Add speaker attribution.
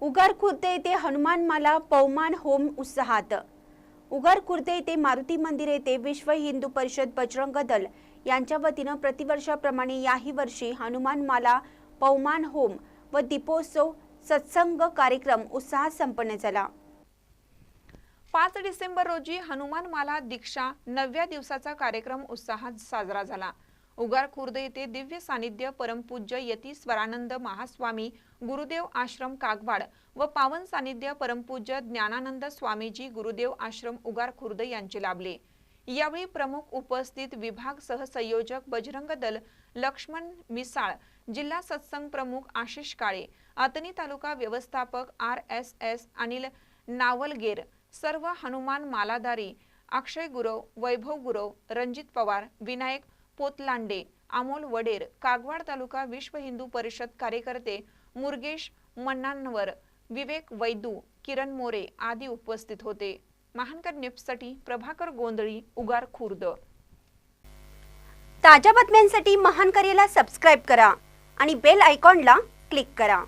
Speaker 1: उगार खुर्द येथे हनुमान माला पवमान होम उत्साहात। उगार खुर्द येथे मारुती मंदिर येथे विश्व हिंदू परिषद बजरंग दल यांच्या वतीने प्रतिवर्षाप्रमाणे याही वर्षी हनुमान माला पवमान होम व दीपोत्सव सत्संग कार्यक्रम उत्साहात संपन्न झाला।
Speaker 2: 5 डिसेंबर रोजी हनुमान माला दीक्षा 9व्या दिवसाचा कार्यक्रम उत्साहात साजरा झाला। उगार खुर्द येथे दिव्य सानिध्य परमपूज्य यती स्वरानंद महास्वामी गुरुदेव आश्रम कागवाड व पावन सानिध्य परमपूज्य ज्ञानानंद स्वामीजी गुरुदेव आश्रम उगार खुर्द यांचे लाभले। यावेळी प्रमुख उपस्थित विभाग सहसंयोजक बजरंग दल लक्ष्मण मिसाळ, जिल्हा सत्संग प्रमुख आशिष काळे, आतनी तालुका व्यवस्थापक RSS अनिल नावलगेर, सर्व हनुमान मालाधारी अक्षय गुरव, वैभव गुरव, रणजित पवार, विनायक पोतलांडे, अमोल वडेर, कागवाड तालुका विश्व हिंदू परिषद कार्यकर्ते मुरगेश मन्नानवर, विवेक वैदू, किरण मोरे आदी उपस्थित होते। महानकर न्यूजसाठी प्रभाकर गोंधळी, उगार खुर्द।
Speaker 1: ताज्या बातम्यांसाठी महानकरेला सबस्क्राइब करा आणि बेल आयकॉनला क्लिक करा।